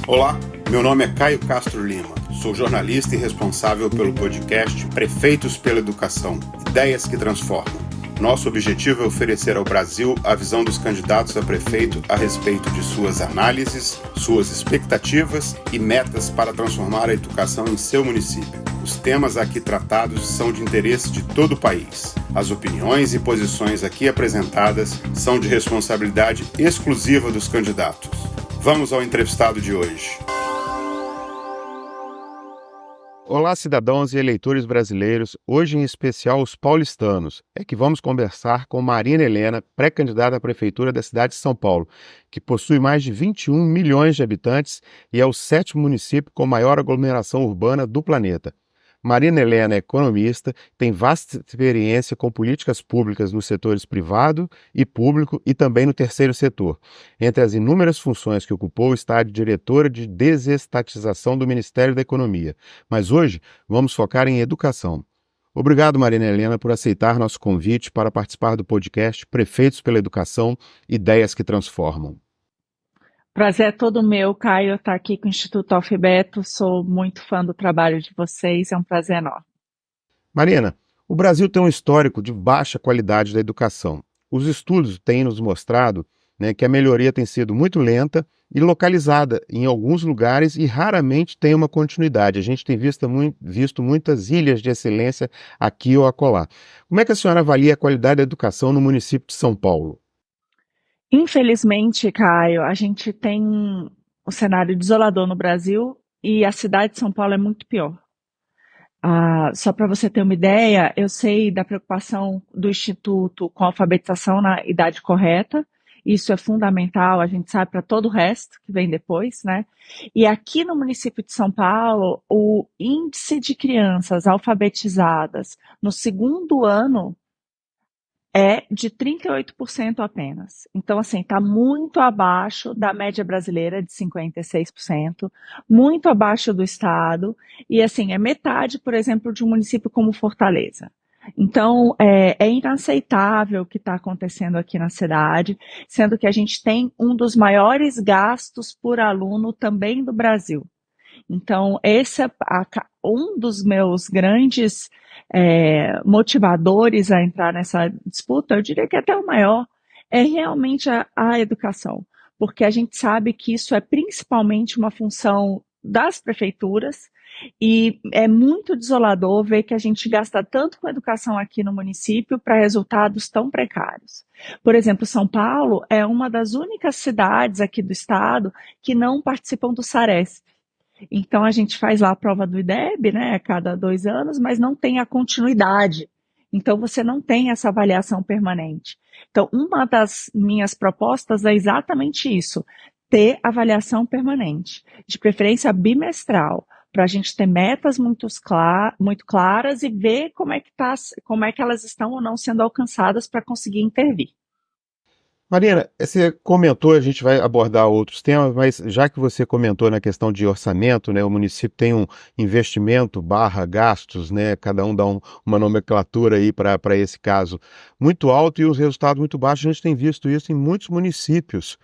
Olá, meu nome é Caio Castro Lima. Sou jornalista e responsável pelo podcast Prefeitos pela Educação, ideias que transformam. Nosso objetivo é oferecer ao Brasil a visão dos candidatos a prefeito a respeito de suas análises, suas expectativas e metas para transformar a educação em seu município. Os temas aqui tratados são de interesse de todo o país. As opiniões e posições aqui apresentadas são de responsabilidade exclusiva dos candidatos. Vamos ao entrevistado de hoje. Olá, cidadãos e eleitores brasileiros, hoje em especial os paulistanos. É que vamos conversar com Marina Helena, pré-candidata à prefeitura da cidade de São Paulo, que possui mais de 21 milhões de habitantes e é o 7º município com maior aglomeração urbana do planeta. Marina Helena é economista, tem vasta experiência com políticas públicas nos setores privado e público e também no terceiro setor. Entre as inúmeras funções que ocupou está a diretora de desestatização do Ministério da Economia. Mas hoje vamos focar em educação. Obrigado, Marina Helena, por aceitar nosso convite para participar do podcast Prefeitos pela Educação, Ideias que Transformam. Prazer é todo meu, Caio, estar aqui com o Instituto Alfabeto. Sou muito fã do trabalho de vocês, é um prazer enorme. Marina, o Brasil tem um histórico de baixa qualidade da educação. Os estudos têm nos mostrado, que a melhoria tem sido muito lenta e localizada em alguns lugares e raramente tem uma continuidade. A gente tem visto muitas ilhas de excelência aqui ou acolá. Como é que a senhora avalia a qualidade da educação no município de São Paulo? Infelizmente, Caio, a gente tem um cenário desolador no Brasil e a cidade de São Paulo é muito pior. Só para você ter uma ideia, eu sei da preocupação do Instituto com a alfabetização na idade correta. Isso é fundamental, a gente sabe para todo o resto que vem depois, né? E aqui no município de São Paulo, o índice de crianças alfabetizadas no segundo ano é de 38% apenas. Então, assim, está muito abaixo da média brasileira de 56%, muito abaixo do estado, e assim, é metade, por exemplo, de um município como Fortaleza. Então, é inaceitável o que está acontecendo aqui na cidade, sendo que a gente tem um dos maiores gastos por aluno também do Brasil. Então, esse é um dos meus grandes motivadores a entrar nessa disputa, eu diria que até o maior, é realmente a educação, porque a gente sabe que isso é principalmente uma função das prefeituras e é muito desolador ver que a gente gasta tanto com educação aqui no município para resultados tão precários. Por exemplo, São Paulo é uma das únicas cidades aqui do estado que não participam do Saresp. Então, a gente faz lá a prova do IDEB, né, a cada 2 anos, mas não tem a continuidade. Então, você não tem essa avaliação permanente. Então, uma das minhas propostas é exatamente isso, ter avaliação permanente, de preferência bimestral, para a gente ter metas muito claras e ver como é que elas estão ou não sendo alcançadas para conseguir intervir. Marina, você comentou, a gente vai abordar outros temas, mas já que você comentou na questão de orçamento, o município tem um investimento barra gastos, cada um dá uma nomenclatura aí para esse caso muito alto e os resultados muito baixos. A gente tem visto isso em muitos municípios,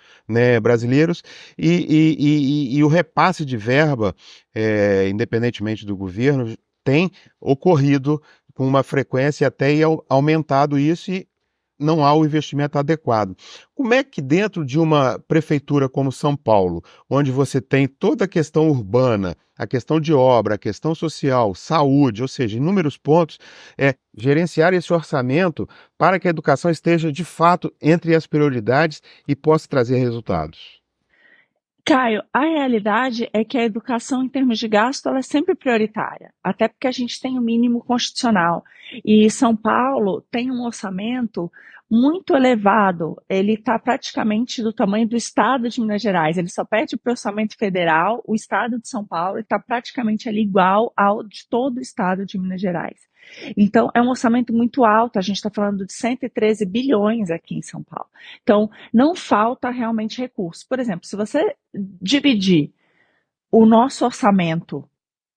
brasileiros e o repasse de verba, independentemente do governo, tem ocorrido com uma frequência até e aumentado isso e não há o investimento adequado. Como é que dentro de uma prefeitura como São Paulo, onde você tem toda a questão urbana, a questão de obra, a questão social, saúde, ou seja, inúmeros pontos, gerenciar esse orçamento para que a educação esteja de fato entre as prioridades e possa trazer resultados? Caio, a realidade é que a educação, em termos de gasto, ela é sempre prioritária, até porque a gente tem o mínimo constitucional. E São Paulo tem um orçamento muito elevado, ele está praticamente do tamanho do estado de Minas Gerais, ele só perde para o orçamento federal, o estado de São Paulo está praticamente ali igual ao de todo o estado de Minas Gerais. Então, é um orçamento muito alto, a gente está falando de 113 bilhões aqui em São Paulo. Então, não falta realmente recurso. Por exemplo, se você dividir o nosso orçamento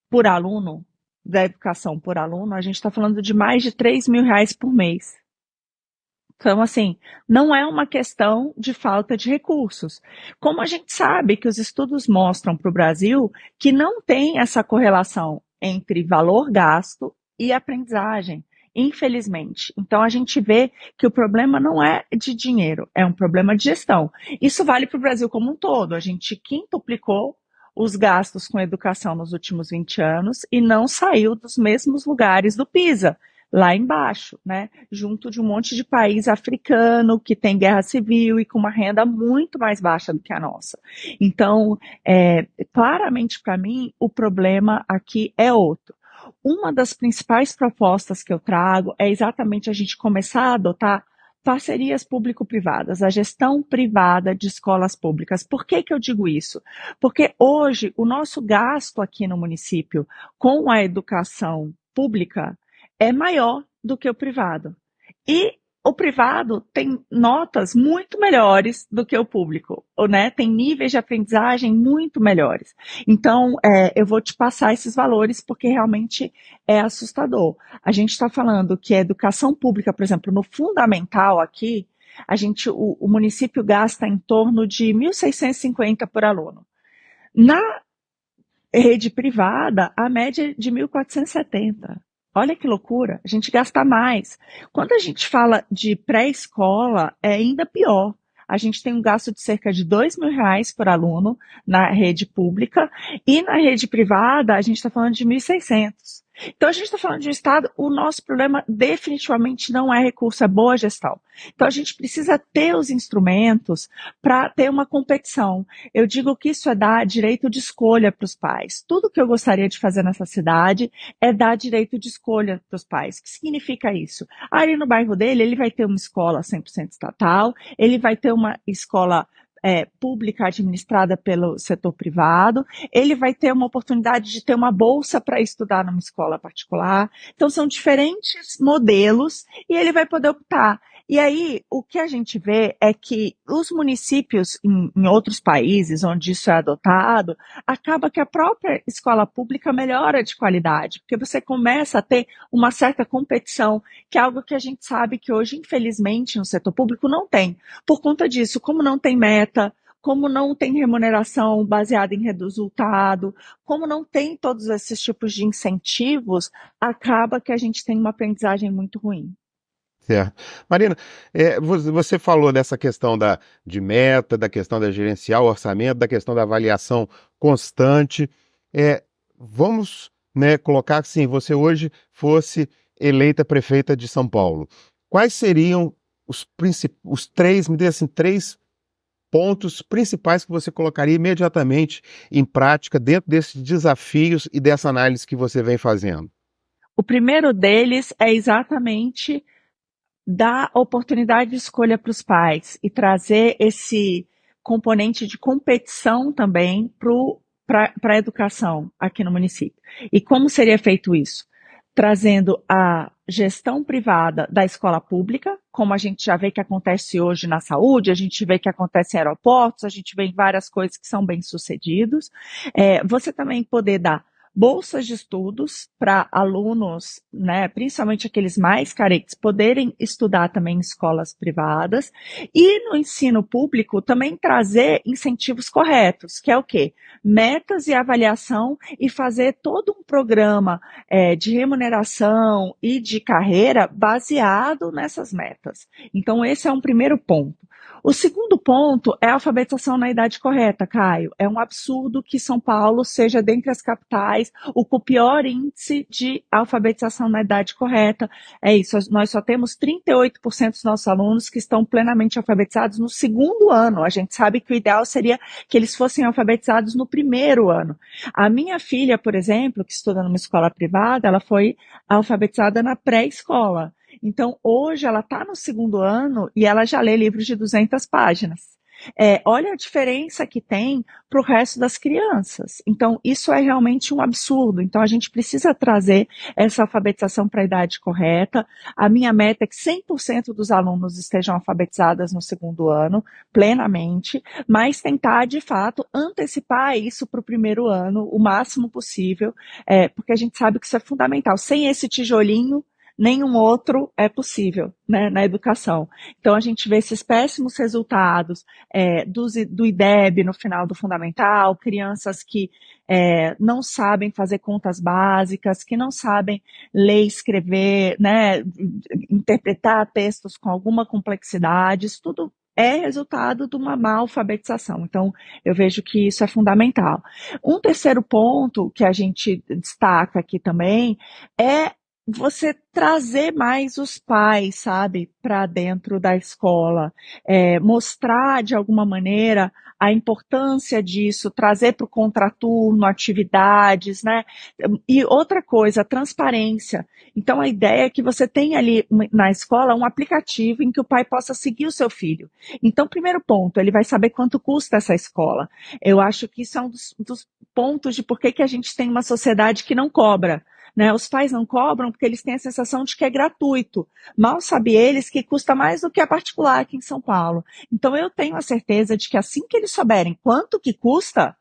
por aluno, da educação por aluno, a gente está falando de mais de R$ 3.000 por mês. Então, assim, não é uma questão de falta de recursos. Como a gente sabe que os estudos mostram para o Brasil que não tem essa correlação entre valor gasto e aprendizagem, infelizmente. Então, a gente vê que o problema não é de dinheiro, é um problema de gestão. Isso vale para o Brasil como um todo. A gente quintuplicou os gastos com educação nos últimos 20 anos e não saiu dos mesmos lugares do PISA lá embaixo, né? Junto de um monte de país africano que tem guerra civil e com uma renda muito mais baixa do que a nossa. Então, claramente para mim, o problema aqui é outro. Uma das principais propostas que eu trago é exatamente a gente começar a adotar parcerias público-privadas, a gestão privada de escolas públicas. Por que que eu digo isso? Porque hoje o nosso gasto aqui no município com a educação pública é maior do que o privado. E o privado tem notas muito melhores do que o público, né? Tem níveis de aprendizagem muito melhores. Então, eu vou te passar esses valores porque realmente é assustador. A gente está falando que a educação pública, por exemplo, no fundamental aqui, o município gasta em torno de 1.650 por aluno. Na rede privada, a média é de 1.470. Olha que loucura, a gente gasta mais. Quando a gente fala de pré-escola, é ainda pior. A gente tem um gasto de cerca de R$ 2.000 por aluno na rede pública e na rede privada a gente está falando de 1.600. Então a gente está falando de um Estado, o nosso problema definitivamente não é recurso, é boa gestão. Então a gente precisa ter os instrumentos para ter uma competição. Eu digo que isso é dar direito de escolha para os pais. Tudo que eu gostaria de fazer nessa cidade é dar direito de escolha para os pais. O que significa isso? Aí no bairro dele, ele vai ter uma escola 100% estatal, ele vai ter uma escola pública administrada pelo setor privado, ele vai ter uma oportunidade de ter uma bolsa para estudar numa escola particular. Então, são diferentes modelos e ele vai poder optar. E aí, o que a gente vê é que os municípios em outros países onde isso é adotado, acaba que a própria escola pública melhora de qualidade, porque você começa a ter uma certa competição, que é algo que a gente sabe que hoje, infelizmente, no setor público não tem. Por conta disso, como não tem meta, como não tem remuneração baseada em resultado, como não tem todos esses tipos de incentivos, acaba que a gente tem uma aprendizagem muito ruim. Certo. Marina, você falou dessa questão de meta, da questão da gerenciar o orçamento, da questão da avaliação constante. É, vamos, né, colocar assim, você hoje fosse eleita prefeita de São Paulo. Quais seriam os três, me dê assim, três pontos principais que você colocaria imediatamente em prática dentro desses desafios e dessa análise que você vem fazendo? O primeiro deles é exatamente dar oportunidade de escolha para os pais e trazer esse componente de competição também para a educação aqui no município. E como seria feito isso? Trazendo a gestão privada da escola pública, como a gente já vê que acontece hoje na saúde, a gente vê que acontece em aeroportos, a gente vê em várias coisas que são bem-sucedidos. Você também poder dar bolsas de estudos para alunos, né, principalmente aqueles mais carentes, poderem estudar também em escolas privadas e no ensino público também trazer incentivos corretos, que é o quê? Metas e avaliação e fazer todo um programa de remuneração e de carreira baseado nessas metas. Então, esse é um primeiro ponto. O segundo ponto é a alfabetização na idade correta, Caio. É um absurdo que São Paulo seja, dentre as capitais, o com o pior índice de alfabetização na idade correta. É isso, nós só temos 38% dos nossos alunos que estão plenamente alfabetizados no segundo ano. A gente sabe que o ideal seria que eles fossem alfabetizados no primeiro ano. A minha filha, por exemplo, que estuda numa escola privada, ela foi alfabetizada na pré-escola. Então, hoje ela está no segundo ano e ela já lê livros de 200 páginas. Olha a diferença que tem para o resto das crianças. Então, isso é realmente um absurdo. Então, a gente precisa trazer essa alfabetização para a idade correta. A minha meta é que 100% dos alunos estejam alfabetizados no segundo ano, plenamente, mas tentar, de fato, antecipar isso para o primeiro ano o máximo possível, porque a gente sabe que isso é fundamental. Sem esse tijolinho, nenhum outro é possível, né, na educação. Então a gente vê esses péssimos resultados do IDEB no final do fundamental, crianças que não sabem fazer contas básicas, que não sabem ler e escrever, né, interpretar textos com alguma complexidade, isso tudo é resultado de uma má alfabetização. Então, eu vejo que isso é fundamental. Um terceiro ponto que a gente destaca aqui também é você trazer mais os pais, sabe, para dentro da escola, mostrar de alguma maneira a importância disso, trazer para o contraturno atividades, né? E outra coisa, transparência. Então, a ideia é que você tenha ali na escola um aplicativo em que o pai possa seguir o seu filho. Então, primeiro ponto, ele vai saber quanto custa essa escola. Eu acho que isso é um dos pontos de por que a gente tem uma sociedade que não cobra. Né? Os pais não cobram porque eles têm a sensação de que é gratuito. Mal sabe eles que custa mais do que a particular aqui em São Paulo. Então eu tenho a certeza de que assim que eles souberem quanto que custa,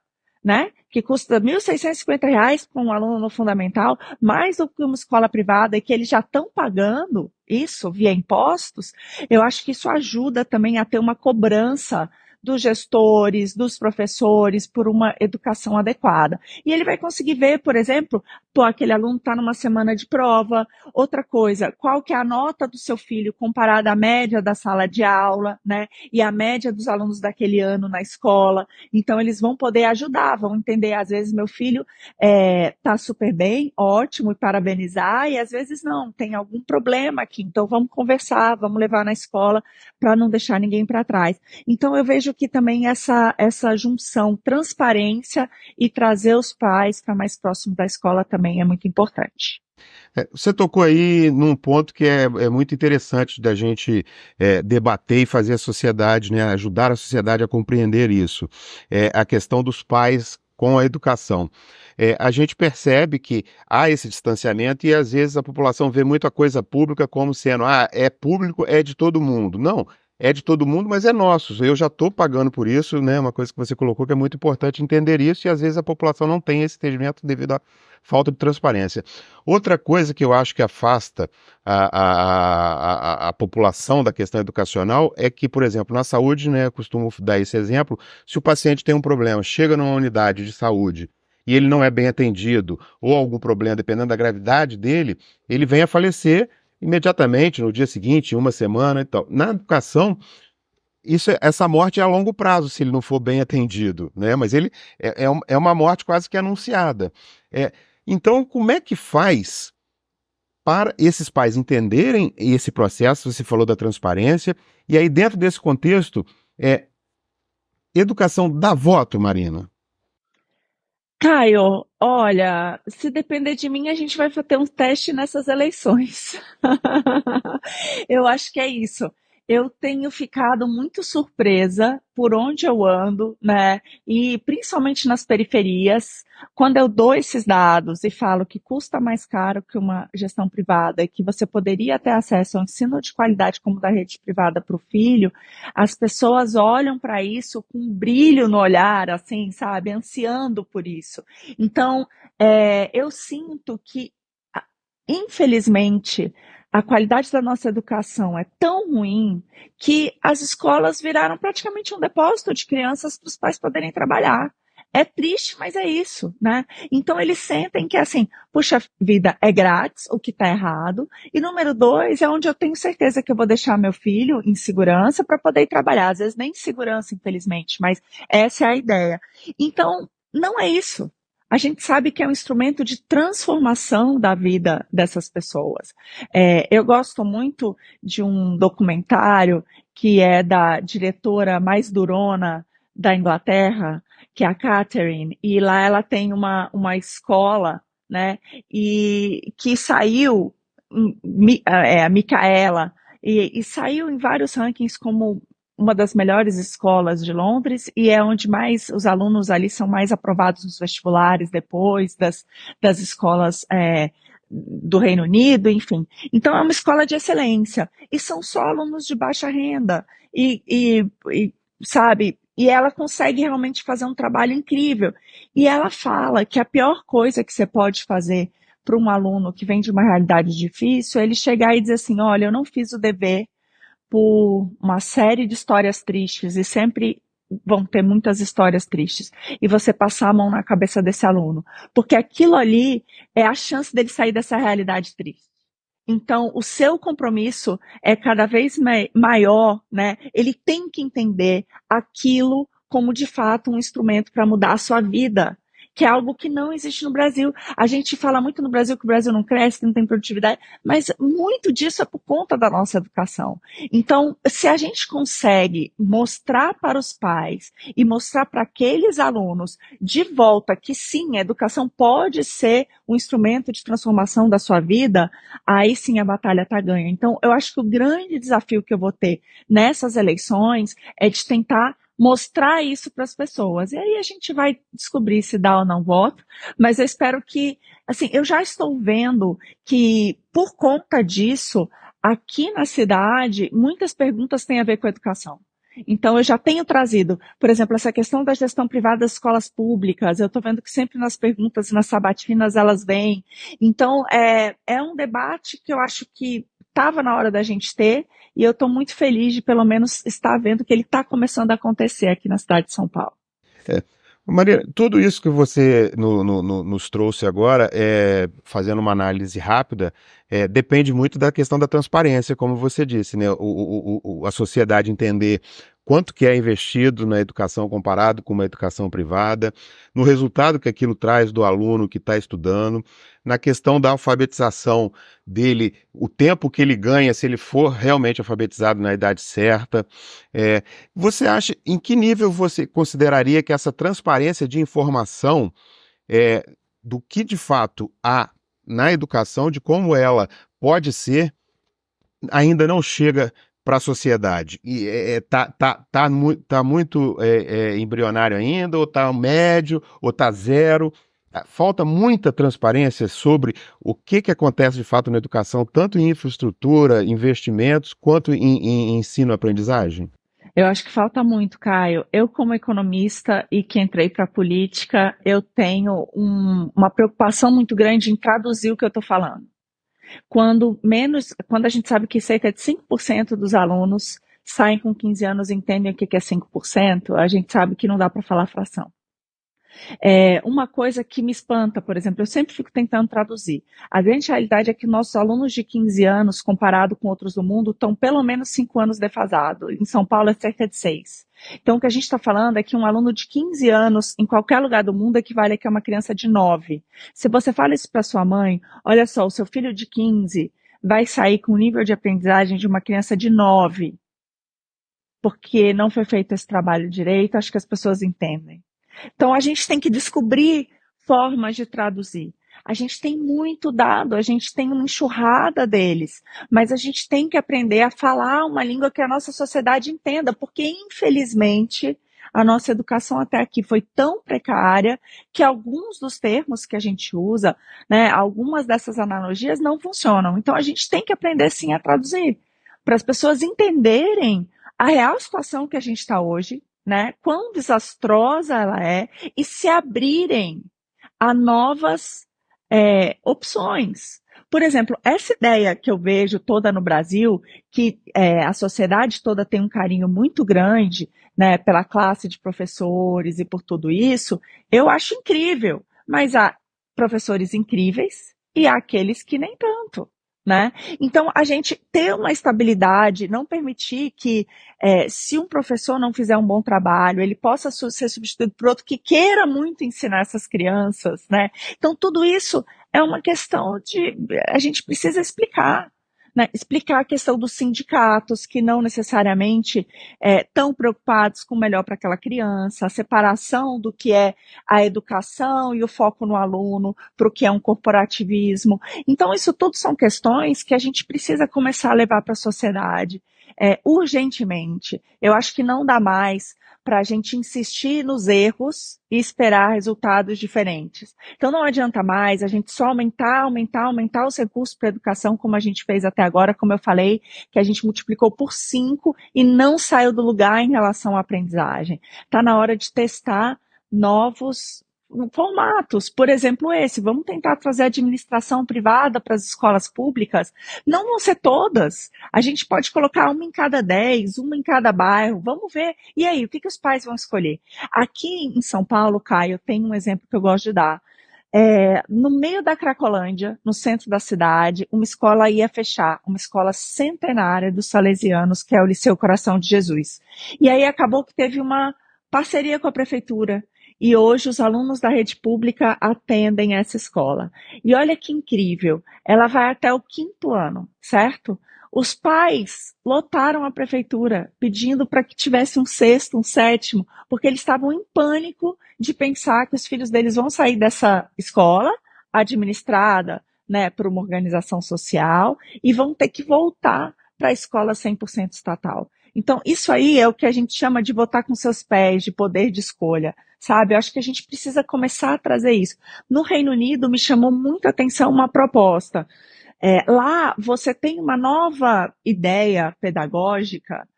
né? Que custa R$ 1.650 para um aluno no fundamental, mais do que uma escola privada, e que eles já estão pagando isso via impostos, eu acho que isso ajuda também a ter uma cobrança dos gestores, dos professores, por uma educação adequada. E ele vai conseguir ver, por exemplo, pô, aquele aluno está numa semana de prova. Outra coisa, qual que é a nota do seu filho comparada à média da sala de aula, né? E a média dos alunos daquele ano na escola. Então, eles vão poder ajudar, vão entender, às vezes, meu filho está super bem, ótimo, e parabenizar, e às vezes não, tem algum problema aqui, então vamos conversar, vamos levar na escola para não deixar ninguém para trás. Então, eu vejo que também essa junção, transparência e trazer os pais para mais próximo da escola também é muito importante. Você tocou aí num ponto que é muito interessante da gente debater e fazer a sociedade, né, ajudar a sociedade a compreender isso. É a questão dos pais com a educação. A gente percebe que há esse distanciamento e às vezes a população vê muita coisa pública como sendo, é público, é de todo mundo. Não, é de todo mundo, mas é nosso. Eu já estou pagando por isso, né? Uma coisa que você colocou que é muito importante entender isso e às vezes a população não tem esse entendimento devido à falta de transparência. Outra coisa que eu acho que afasta a população da questão educacional é que, por exemplo, na saúde, né, eu costumo dar esse exemplo, se o paciente tem um problema, chega numa unidade de saúde e ele não é bem atendido, ou algum problema, dependendo da gravidade dele, ele vem a falecer imediatamente, no dia seguinte, em uma semana e tal. Na educação, essa morte é a longo prazo, se ele não for bem atendido, né? Mas ele é uma morte quase que anunciada. É, então, como é que faz para esses pais entenderem esse processo? Você falou da transparência, e aí dentro desse contexto, educação dá voto, Marina? Caio, olha, se depender de mim, a gente vai ter um teste nessas eleições. Eu acho que é isso. Eu tenho ficado muito surpresa por onde eu ando, né? E principalmente nas periferias, quando eu dou esses dados e falo que custa mais caro que uma gestão privada e que você poderia ter acesso ao ensino de qualidade como da rede privada para o filho, as pessoas olham para isso com um brilho no olhar, assim, sabe, ansiando por isso. Então, eu sinto que, infelizmente, a qualidade da nossa educação é tão ruim que as escolas viraram praticamente um depósito de crianças para os pais poderem trabalhar. É triste, mas é isso, né? Então eles sentem que assim, puxa vida, é grátis, o que está errado. E número dois, é onde eu tenho certeza que eu vou deixar meu filho em segurança para poder ir trabalhar. Às vezes nem em segurança, infelizmente, mas essa é a ideia. Então, não é isso. A gente sabe que é um instrumento de transformação da vida dessas pessoas. Eu gosto muito de um documentário que é da diretora mais durona da Inglaterra, que é a Catherine, e lá ela tem uma escola, né, e que saiu, a Micaela, e saiu em vários rankings como uma das melhores escolas de Londres e é onde mais os alunos ali são mais aprovados nos vestibulares depois das escolas do Reino Unido, enfim. Então é uma escola de excelência e são só alunos de baixa renda sabe, e ela consegue realmente fazer um trabalho incrível. E ela fala que a pior coisa que você pode fazer para um aluno que vem de uma realidade difícil, ele chegar e dizer assim, olha, eu não fiz o dever por uma série de histórias tristes, e sempre vão ter muitas histórias tristes, e você passar a mão na cabeça desse aluno, porque aquilo ali é a chance dele sair dessa realidade triste. Então, o seu compromisso é cada vez maior, né? Ele tem que entender aquilo como de fato um instrumento para mudar a sua vida, que é algo que não existe no Brasil. A gente fala muito no Brasil que o Brasil não cresce, não tem produtividade, mas muito disso é por conta da nossa educação. Então, se a gente consegue mostrar para os pais e mostrar para aqueles alunos de volta que sim, a educação pode ser um instrumento de transformação da sua vida, aí sim a batalha está ganha. Então, eu acho que o grande desafio que eu vou ter nessas eleições é de tentar mostrar isso para as pessoas. E aí a gente vai descobrir se dá ou não voto, mas eu espero que, assim, eu já estou vendo que, por conta disso, aqui na cidade, muitas perguntas têm a ver com a educação. Então, eu já tenho trazido, por exemplo, essa questão da gestão privada das escolas públicas. Eu estou vendo que sempre nas perguntas e nas sabatinas elas vêm. Então, é um debate que eu acho que estava na hora da gente ter, e eu estou muito feliz de pelo menos estar vendo que ele está começando a acontecer aqui na cidade de São Paulo. É. Maria, tudo isso que você nos trouxe agora, fazendo uma análise rápida, depende muito da questão da transparência, como você disse, né? A sociedade entender quanto que é investido na educação comparado com uma educação privada, no resultado que aquilo traz do aluno que está estudando, na questão da alfabetização dele, o tempo que ele ganha se ele for realmente alfabetizado na idade certa. É, Você acha, em que nível você consideraria que essa transparência de informação é, do que de fato há na educação, de como ela pode ser, ainda não chega para a sociedade? E tá muito embrionário ainda, ou tá médio, ou tá zero? Falta muita transparência sobre o que acontece de fato na educação, tanto em infraestrutura, investimentos, quanto em ensino-aprendizagem? Eu acho que falta muito, Caio. Eu, como economista e que entrei para a política, eu tenho uma preocupação muito grande em traduzir o que eu estou falando. Quando a gente sabe que cerca de 5% dos alunos saem com 15 anos e entendem o que é 5%, a gente sabe que não dá para falar fração. Uma coisa que me espanta, por exemplo, eu sempre fico tentando traduzir. A grande realidade é que nossos alunos de 15 anos, comparado com outros do mundo, estão pelo menos 5 anos defasados. Em São Paulo é cerca de 6. Então, o que a gente está falando é que um aluno de 15 anos, em qualquer lugar do mundo, equivale a que é uma criança de 9. Se você fala isso para sua mãe, olha só, o seu filho de 15 vai sair com o nível de aprendizagem de uma criança de 9, porque não foi feito esse trabalho direito, acho que as pessoas entendem. Então, a gente tem que descobrir formas de traduzir. A gente tem muito dado, a gente tem uma enxurrada deles, mas a gente tem que aprender a falar uma língua que a nossa sociedade entenda, porque, infelizmente, a nossa educação até aqui foi tão precária que alguns dos termos que a gente usa, né, algumas dessas analogias não funcionam. Então, a gente tem que aprender, sim, a traduzir, para as pessoas entenderem a real situação que a gente está hoje, né? Quão desastrosa ela é, e se abrirem a novas opções. Por exemplo, essa ideia que eu vejo toda no Brasil, que a sociedade toda tem um carinho muito grande, né, pela classe de professores e por tudo isso, eu acho incrível, mas há professores incríveis e há aqueles que nem tanto. Né? Então, a gente ter uma estabilidade, não permitir que, se um professor não fizer um bom trabalho, ele possa ser substituído por outro que queira muito ensinar essas crianças. Né? Então, tudo isso é uma questão de. A gente precisa explicar. Né? Explicar a questão dos sindicatos, que não necessariamente estão preocupados com o melhor para aquela criança, a separação do que é a educação e o foco no aluno para o que é um corporativismo. Então, isso tudo são questões que a gente precisa começar a levar para a sociedade urgentemente. Eu acho que não dá mais para a gente insistir nos erros e esperar resultados diferentes. Então, não adianta mais a gente só aumentar os recursos para a educação, como a gente fez até agora, como eu falei, que a gente multiplicou por 5 e não saiu do lugar em relação à aprendizagem. Está na hora de testar novos formatos, por exemplo, esse. Vamos tentar trazer administração privada para as escolas públicas. Não vão ser todas. A gente pode colocar uma em cada 10, uma em cada bairro. Vamos ver. E aí, o que os pais vão escolher? Aqui em São Paulo, Caio, tem um exemplo que eu gosto de dar. No meio da Cracolândia, no centro da cidade, uma escola ia fechar, uma escola centenária dos salesianos, que é o Liceu Coração de Jesus. E aí acabou que teve uma parceria com a prefeitura. E hoje os alunos da rede pública atendem essa escola. E olha que incrível, ela vai até o 5º ano, certo? Os pais lotaram a prefeitura pedindo para que tivesse um 6º, um 7º, porque eles estavam em pânico de pensar que os filhos deles vão sair dessa escola administrada, né, por uma organização social e vão ter que voltar para a escola 100% estatal. Então, isso aí é o que a gente chama de votar com seus pés, de poder de escolha, sabe? Eu acho que a gente precisa começar a trazer isso. No Reino Unido, me chamou muita atenção uma proposta. Lá você tem uma nova ideia pedagógica,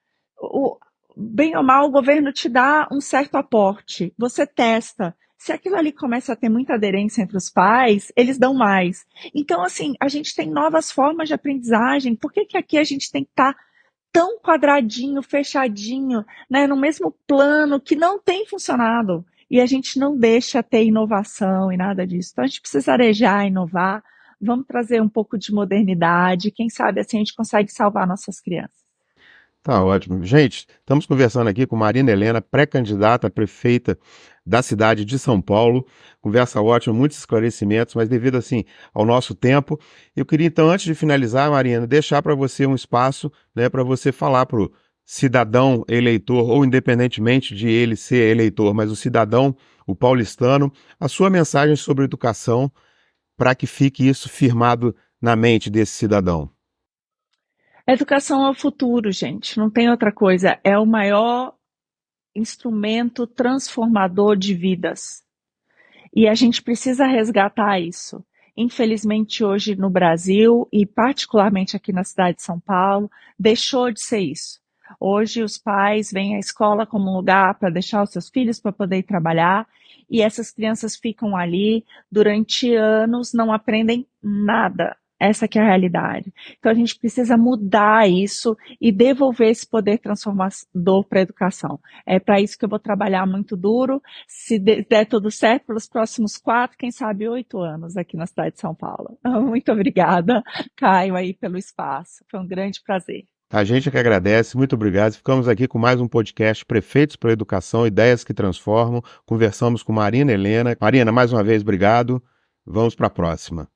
bem ou mal o governo te dá um certo aporte, você testa. Se aquilo ali começa a ter muita aderência entre os pais, eles dão mais. Então, assim, a gente tem novas formas de aprendizagem. Por que aqui a gente tem que estar tão quadradinho, fechadinho, né, no mesmo plano que não tem funcionado? E a gente não deixa ter inovação e nada disso. Então, a gente precisa arejar, inovar. Vamos trazer um pouco de modernidade. Quem sabe assim a gente consegue salvar nossas crianças. Tá ótimo. Gente, estamos conversando aqui com Marina Helena, pré-candidata a prefeita da cidade de São Paulo. Conversa ótima, muitos esclarecimentos, mas devido assim ao nosso tempo, eu queria então, antes de finalizar, Marina, deixar para você um espaço, né, para você falar para o cidadão eleitor, ou independentemente de ele ser eleitor, mas o cidadão, o paulistano, a sua mensagem sobre educação, para que fique isso firmado na mente desse cidadão. A educação é o futuro, gente. Não tem outra coisa. É o maior instrumento transformador de vidas. E a gente precisa resgatar isso. Infelizmente, hoje no Brasil, e particularmente aqui na cidade de São Paulo, deixou de ser isso. Hoje, os pais vêm à escola como um lugar para deixar os seus filhos para poder ir trabalhar, e essas crianças ficam ali durante anos, não aprendem nada. Essa que é a realidade. Então, a gente precisa mudar isso e devolver esse poder transformador para a educação. É para isso que eu vou trabalhar muito duro, se der tudo certo, pelos próximos 4, quem sabe 8 anos aqui na cidade de São Paulo. Muito obrigada, Caio, aí pelo espaço. Foi um grande prazer. A gente é que agradece, muito obrigado. Ficamos aqui com mais um podcast Prefeitos para a Educação, Ideias que Transformam. Conversamos com Marina Helena. Marina, mais uma vez, obrigado. Vamos para a próxima.